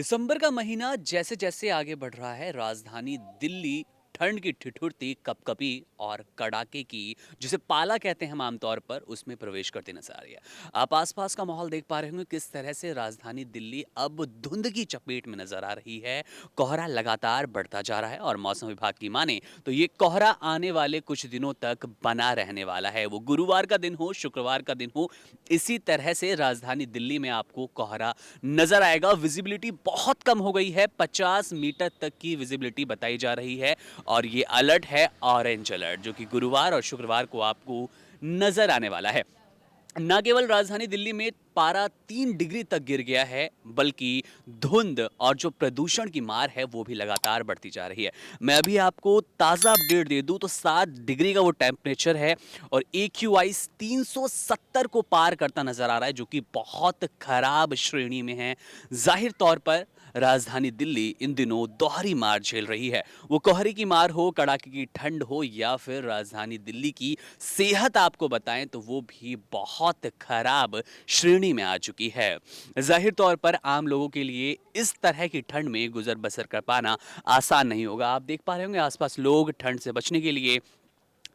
दिसंबर का महीना जैसे जैसे आगे बढ़ रहा है, राजधानी दिल्ली ठंड की ठिठुरती, कपकपी और कड़ाके की, जिसे पाला कहते हैं हम आमतौर पर, उसमें प्रवेश करती नजर आ रही है। आप आसपास का माहौल देख पा रहे होंगे किस तरह से राजधानी दिल्ली अब धुंध की चपेट में नजर आ रही है। कोहरा लगातार बढ़ता जा रहा है और मौसम विभाग की माने तो ये कोहरा आने वाले कुछ दिनों तक बना रहने वाला है। वो गुरुवार का दिन हो, शुक्रवार का दिन हो, इसी तरह से राजधानी दिल्ली में आपको कोहरा नजर आएगा। विजिबिलिटी बहुत कम हो गई है, 50 मीटर तक की विजिबिलिटी बताई जा रही है और ये अलर्ट है ऑरेंज अलर्ट, जो कि गुरुवार और शुक्रवार को आपको नजर आने वाला है। न केवल राजधानी दिल्ली में पारा 3 डिग्री तक गिर गया है, बल्कि धुंध और जो प्रदूषण की मार है वो भी लगातार बढ़ती जा रही है। मैं अभी आपको ताज़ा अपडेट दे दूं तो 7 डिग्री का वो टेम्परेचर है और AQI 370 को पार करता नजर आ रहा है, जो कि बहुत खराब श्रेणी में है। जाहिर तौर पर राजधानी दिल्ली इन दिनों दोहरी मार झेल रही है। वो कोहरे की मार हो, कड़ाके की ठंड हो या फिर राजधानी दिल्ली की सेहत आपको बताएं तो वो भी बहुत खराब श्रेणी में आ चुकी है। जाहिर तौर पर आम लोगों के लिए इस तरह की ठंड में गुजर बसर कर पाना आसान नहीं होगा। आप देख पा रहे होंगे आसपास लोग ठंड से बचने के लिए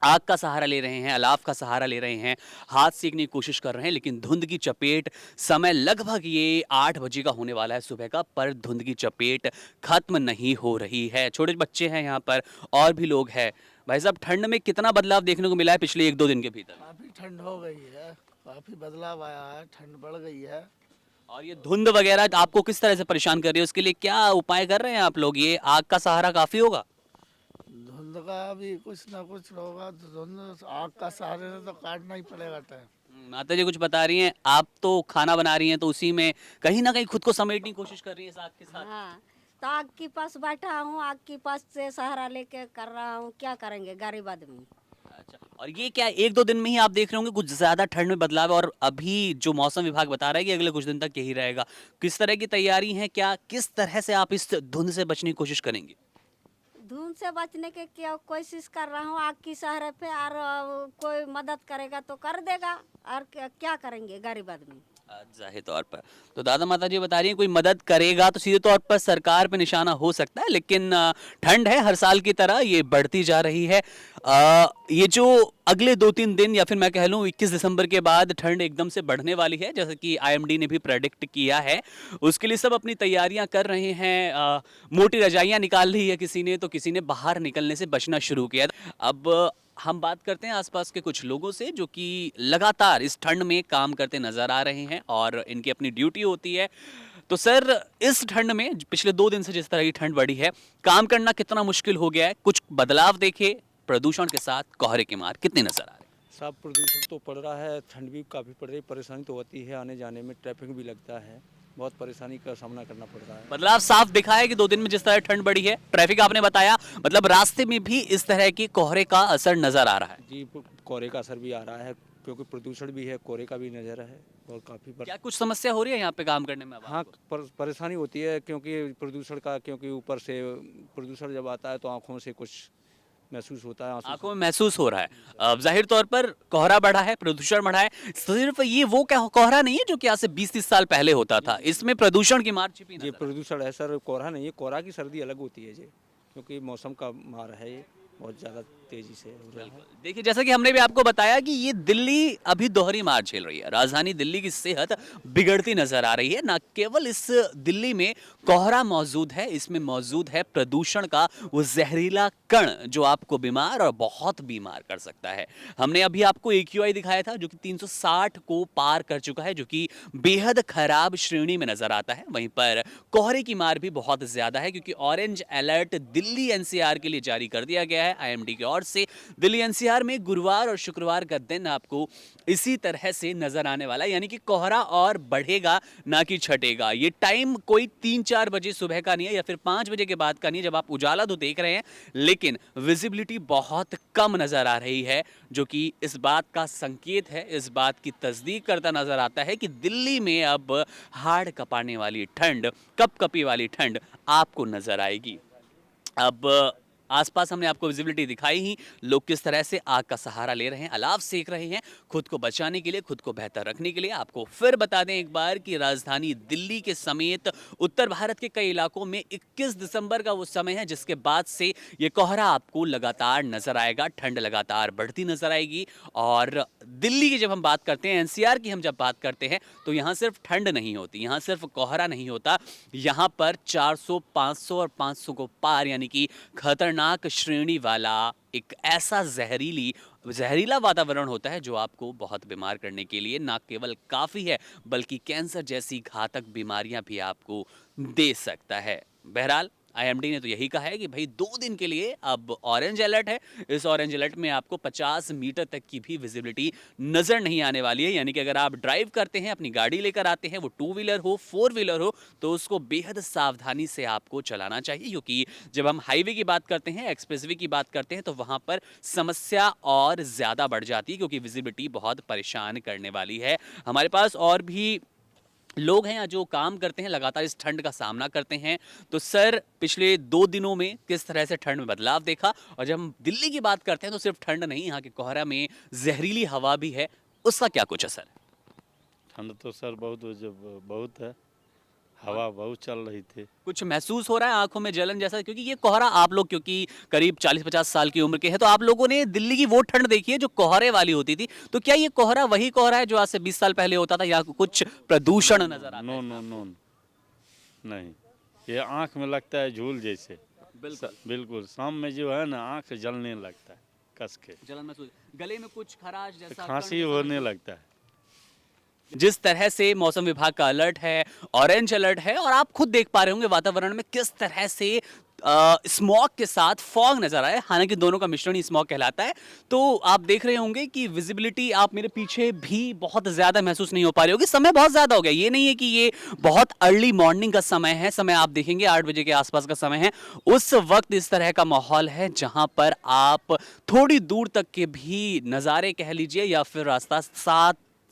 आग का सहारा ले रहे हैं, अलाव का सहारा ले रहे हैं, हाथ सेकने की कोशिश कर रहे हैं, लेकिन धुंध की चपेट, समय लगभग ये 8 बजे का होने वाला है सुबह का, पर धुंध की चपेट खत्म नहीं हो रही है। छोटे बच्चे हैं यहाँ पर और भी लोग हैं। भाई साहब, ठंड में कितना बदलाव देखने को मिला है पिछले 1-2 दिन के भीतर? काफ़ी ठंड हो गई है। काफ़ी बदलाव आया है, ठंड बढ़ गई है। और ये धुंध वगैरह आपको किस तरह से परेशान कर रही है, उसके लिए क्या उपाय कर रहे हैं आप लोग? ये आग का सहारा काफी होगा? धुंध का भी कुछ ना कुछ होगा, तो धुंध आग का सहारे से तो काटना ही पड़ेगा टाइम। माता जी कुछ बता रही हैं, आप तो खाना बना रही हैं तो उसी में कहीं ना कहीं खुद को समेटने की कोशिश कर रही है इस आग के साथ। हाँ, तो आग के पास बैठा हूँ, आग के पास से सहारा लेके कर रहा हूँ। क्या करेंगे गरीब आदमी। अच्छा, और ये क्या 1-2 दिन में ही आप देख रहे होंगे कुछ ज्यादा ठंड में बदलाव है और अभी जो मौसम विभाग बता रहा है कि अगले कुछ दिन तक यही रहेगा? किस तरह की तैयारी है, क्या किस तरह से आप इस धुंध से बचने की कोशिश करेंगे? धुंध से बचने के क्या कोशिश कर रहा हूँ आग की सहारे पे, और कोई मदद करेगा तो कर देगा, और क्या करेंगे गरीब आदमी। जाहिर तौर पर तो दादा माता जी बता रही हैं कोई मदद करेगा तो सीधे तौर पर सरकार पे निशाना हो सकता है, लेकिन ठंड है हर साल की तरह ये बढ़ती जा रही है। ये जो अगले 2-3 दिन या फिर मैं कह लूँ 21 दिसंबर के बाद ठंड एकदम से बढ़ने वाली है, जैसे कि IMD ने भी प्रेडिक्ट किया है। उसके लिए सब अपनी तैयारियां कर रहे हैं। मोटी रजाइयां निकाल ली है किसी ने, तो किसी ने बाहर निकलने से बचना शुरू किया। अब हम बात करते हैं आसपास के कुछ लोगों से जो कि लगातार इस ठंड में काम करते नजर आ रहे हैं और इनकी अपनी ड्यूटी होती है। तो सर, इस ठंड में पिछले 2 दिन से जिस तरह की ठंड बढ़ी है, काम करना कितना मुश्किल हो गया है? कुछ बदलाव देखे प्रदूषण के साथ कोहरे की मार कितनी नजर आ रही है? साफ प्रदूषण तो पड़ रहा है, ठंड भी काफ़ी पड़ रही है, परेशानी तो होती है, आने जाने में ट्रैफिक भी लगता है, बहुत परेशानी का सामना करना पड़ रहा है। बदलाव साफ दिखा है कि 2 दिन में जिस तरह ठंड बढ़ी है, ट्रैफिक आपने बताया, मतलब रास्ते में भी इस तरह की कोहरे का असर नजर आ रहा है। जी, कोहरे का असर भी आ रहा है, क्योंकि प्रदूषण भी है, कोहरे का भी नज़र है और काफ़ी क्या कुछ समस्या हो रही है यहाँ पे काम करने में अब हाँ, आपको? परेशानी होती है, क्योंकि प्रदूषण का, क्योंकि ऊपर से प्रदूषण जब आता है तो आँखों से कुछ महसूस होता है, आंसू आंखों में महसूस हो रहा है। अब जाहिर तौर पर कोहरा बढ़ा है, प्रदूषण बढ़ा है। सिर्फ ये वो क्या कोहरा नहीं है जो कि आज से 20-30 साल पहले होता था, इसमें प्रदूषण की मार छिपी जी, नजर प्रदूषण है सर, कोहरा नहीं है, कोहरा की सर्दी अलग होती है जी, क्योंकि मौसम का मार है ये, बहुत ज़्यादा तेज़ी से हो रहा है। देखिए, जैसा कि हमने भी आपको बताया कि ये दिल्ली अभी दोहरी मार झेल रही है। राजधानी दिल्ली की सेहत बिगड़ती नजर आ रही है। न केवल इस दिल्ली में कोहरा मौजूद है, इसमें मौजूद है प्रदूषण का वो जहरीला कण जो आपको बीमार और बहुत बीमार कर सकता है। हमने अभी आपको AQI दिखाया था जो कि 360 को पार कर चुका है, जो कि बेहद खराब श्रेणी में नजर आता है। वहीं पर कोहरे की मार भी बहुत ज्यादा है, क्योंकि ऑरेंज अलर्ट दिल्ली NCR के लिए जारी कर दिया गया है IMD की ओर से। दिल्ली NCR में गुरुवार और शुक्रवार का दिन आपको इसी तरह से नजर आने वाला है, यानी कि कोहरा और बढ़ेगा ना कि छटेगा। ये टाइम कोई 3-4 बजे सुबह का नहीं है या फिर 5 बजे के बाद का नहीं है जब आप उजाला तो देख रहे हैं, लेकिन विजिबिलिटी बहुत कम नजर आ रही है, जो कि इस बात का संकेत है, इस बात की तस्दीक करता नजर आता है कि दिल्ली में अब हाड़ कपाने वाली ठंड, कपकपी वाली ठंड आपको नजर आएगी। अब आसपास हमने आपको विजिबिलिटी दिखाई ही, लोग किस तरह से आग का सहारा ले रहे हैं, अलाव सेक रहे हैं, खुद को बचाने के लिए, खुद को बेहतर रखने के लिए। आपको फिर बता दें एक बार कि राजधानी दिल्ली के समेत उत्तर भारत के कई इलाकों में 21 दिसंबर का वो समय है जिसके बाद से ये कोहरा आपको लगातार नजर आएगा, ठंड लगातार बढ़ती नजर आएगी। और दिल्ली की जब हम बात करते हैं, एनसीआर की हम जब बात करते हैं, तो यहाँ सिर्फ ठंड नहीं होती, यहाँ सिर्फ कोहरा नहीं होता, यहाँ पर 400, 500 और 500 को पार यानी कि खतरनाक श्रेणी वाला एक ऐसा जहरीला वातावरण होता है जो आपको बहुत बीमार करने के लिए ना केवल काफ़ी है बल्कि कैंसर जैसी घातक बीमारियां भी आपको दे सकता है। बहरहाल आईएमडी ने तो यही कहा है कि भाई 2 दिन के लिए अब ऑरेंज अलर्ट है। इस ऑरेंज अलर्ट में आपको 50 मीटर तक की भी विजिबिलिटी नजर नहीं आने वाली है, यानी कि अगर आप ड्राइव करते हैं, अपनी गाड़ी लेकर आते हैं, वो 2 व्हीलर हो 4 व्हीलर हो, तो उसको बेहद सावधानी से आपको चलाना चाहिए, क्योंकि जब हम हाईवे की बात करते हैं, एक्सप्रेसवे की बात करते हैं, तो वहां पर समस्या और ज्यादा बढ़ जाती है क्योंकि विजिबिलिटी बहुत परेशान करने वाली है। हमारे पास और भी लोग हैं जो काम करते हैं, लगातार इस ठंड का सामना करते हैं। तो सर, पिछले 2 दिनों में किस तरह से ठंड में बदलाव देखा? और जब हम दिल्ली की बात करते हैं तो सिर्फ ठंड नहीं, यहाँ के कोहरा में जहरीली हवा भी है, उसका क्या कुछ असर है? ठंड तो सर बहुत है, हवा बहुत चल रही थी। कुछ महसूस हो रहा है आंखों में जलन जैसा? क्योंकि ये कोहरा, आप लोग क्योंकि करीब 40-50 साल की उम्र के हैं, तो आप लोगों ने दिल्ली की वो ठंड देखी है जो कोहरे वाली होती थी। तो क्या ये कोहरा वही कोहरा है जो आज से 20 साल पहले होता था, या कुछ प्रदूषण नजर आता नो है? नो नो नहीं, ये आँख में लगता है झूल जैसे। बिल्कुल बिल्कुल, शाम में जो है ना आँख जलने लगता है कस के, जलन महसूस, गले में कुछ खराश जैसा, खांसी होने लगता है। जिस तरह से मौसम विभाग का अलर्ट है, ऑरेंज अलर्ट है, और आप खुद देख पा रहे होंगे वातावरण में किस तरह से स्मॉग के साथ फॉग नजर आए, हालांकि दोनों का मिश्रण ही स्मॉग कहलाता है। तो आप देख रहे होंगे कि विजिबिलिटी आप मेरे पीछे भी बहुत ज्यादा महसूस नहीं हो पा रही होगी। समय बहुत ज्यादा हो गया, ये नहीं है कि ये बहुत अर्ली मॉर्निंग का समय है, समय आप देखेंगे 8 बजे के आसपास का समय है। उस वक्त इस तरह का माहौल है जहां पर आप थोड़ी दूर तक के भी नजारे कह लीजिए या फिर रास्ता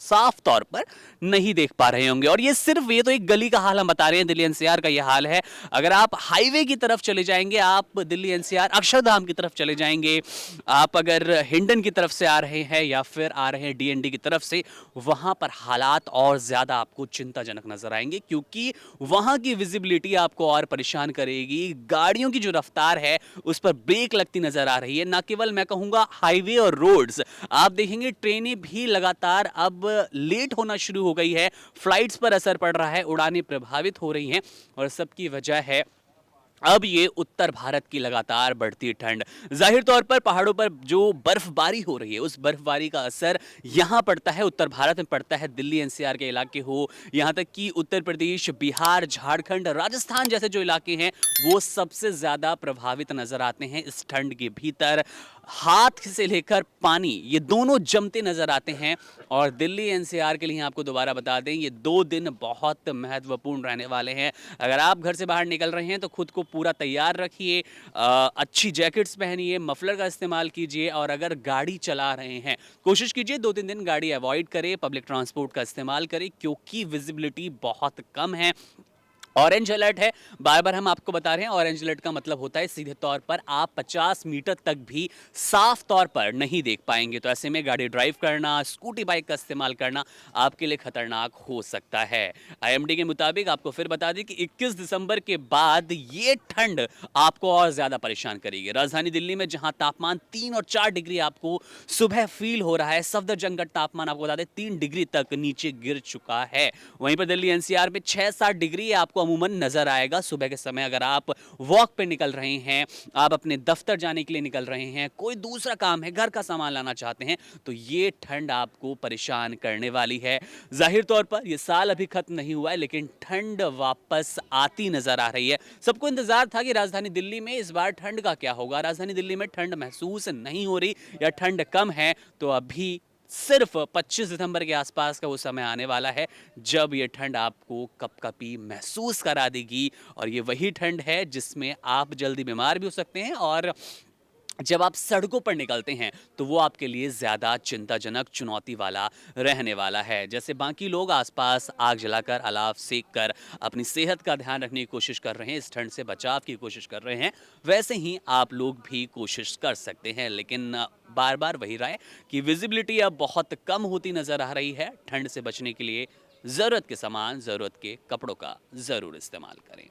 साफ तौर पर नहीं देख पा रहे होंगे। और ये तो एक गली का हाल हम बता रहे हैं, दिल्ली एनसीआर का ये हाल है। अगर आप हाईवे की तरफ चले जाएंगे, आप दिल्ली एनसीआर अक्षरधाम की तरफ चले जाएंगे, आप अगर हिंडन की तरफ से आ रहे हैं या फिर आ रहे हैं डीएनडी की तरफ से, वहां पर हालात और ज्यादा आपको चिंताजनक नजर आएंगे, क्योंकि वहां की विजिबिलिटी आपको और परेशान करेगी। गाड़ियों की जो रफ्तार है उस पर ब्रेक लगती नजर आ रही है। ना केवल मैं कहूंगा हाईवे और रोड्स, आप देखेंगे ट्रेनें भी लगातार अब लेट होना शुरू हो गई है, फ्लाइट्स पर असर पड़ रहा है, उड़ानें प्रभावित हो रही हैं, और सबकी वजह है अब ये उत्तर भारत की लगातार बढ़ती ठंड। जाहिर तौर पर पहाड़ों पर जो बर्फबारी हो रही है, उस बर्फबारी का असर यहां पड़ता है, उत्तर भारत में पड़ता है, दिल्ली एनसीआर के इलाके हो, यहां तक कि उत्तर प्रदेश, बिहार, झारखंड, राजस्थान जैसे जो इलाके हैं वो सबसे ज्यादा प्रभावित नजर आते हैं इस ठंड के भीतर। हाथ से लेकर पानी, ये दोनों जमते नजर आते हैं। और दिल्ली एनसीआर के लिए आपको दोबारा बता दें, ये 2 दिन बहुत महत्वपूर्ण रहने वाले हैं। अगर आप घर से बाहर निकल रहे हैं तो खुद को पूरा तैयार रखिए, अच्छी जैकेट्स पहनिए, मफलर का इस्तेमाल कीजिए, और अगर गाड़ी चला रहे हैं कोशिश कीजिए 2-3 दिन गाड़ी अवॉइड करें, पब्लिक ट्रांसपोर्ट का इस्तेमाल करें, क्योंकि विजिबिलिटी बहुत कम है। ऑरेंज अलर्ट है, बार बार हम आपको बता रहे हैं, ऑरेंज अलर्ट का मतलब होता है सीधे तौर पर आप 50 मीटर तक भी साफ तौर पर नहीं देख पाएंगे। तो ऐसे में गाड़ी ड्राइव करना, स्कूटी बाइक का इस्तेमाल करना आपके लिए खतरनाक हो सकता है। आईएमडी के मुताबिक आपको फिर बता दें कि 21 दिसंबर के बाद ये ठंड आपको और ज्यादा परेशान करेगी। राजधानी दिल्ली में जहां तापमान 3 और 4 डिग्री आपको सुबह फील हो रहा है, सफदरजंग का तापमान आपको बता दें 3 डिग्री तक नीचे गिर चुका है। वहीं पर दिल्ली एनसीआर में 6-7 डिग्री आपको अमूमन नजर आएगा सुबह के समय। अगर आप वॉक पे निकल रहे हैं, आप अपने दफ्तर जाने के लिए निकल रहे हैं, कोई दूसरा काम है, घर का सामान लाना चाहते हैं, तो ये ठंड आपको परेशान करने वाली है। जाहिर तौर पर ये साल अभी खत्म नहीं हुआ है, लेकिन ठंड वापस आती नजर आ रही है। सबको इंतजार था कि राजधानी दिल्ली में इस बार ठंड का क्या होगा। राजधानी दिल्ली में ठंड महसूस नहीं हो रही या ठंड कम है, तो अभी सिर्फ 25 सितंबर के आसपास का वो समय आने वाला है जब ये ठंड आपको कपकपी महसूस करा देगी। और ये वही ठंड है जिसमें आप जल्दी बीमार भी हो सकते हैं और जब आप सड़कों पर निकलते हैं तो वो आपके लिए ज़्यादा चिंताजनक, चुनौती वाला रहने वाला है। जैसे बाकी लोग आसपास आग जलाकर, अलाव सेक कर अपनी सेहत का ध्यान रखने की कोशिश कर रहे हैं, इस ठंड से बचाव की कोशिश कर रहे हैं, वैसे ही आप लोग भी कोशिश कर सकते हैं। लेकिन बार-बार वही राय कि विज़िबिलिटी अब बहुत कम होती नज़र आ रही है। ठंड से बचने के लिए ज़रूरत के सामान, ज़रूरत के कपड़ों का ज़रूर इस्तेमाल करें।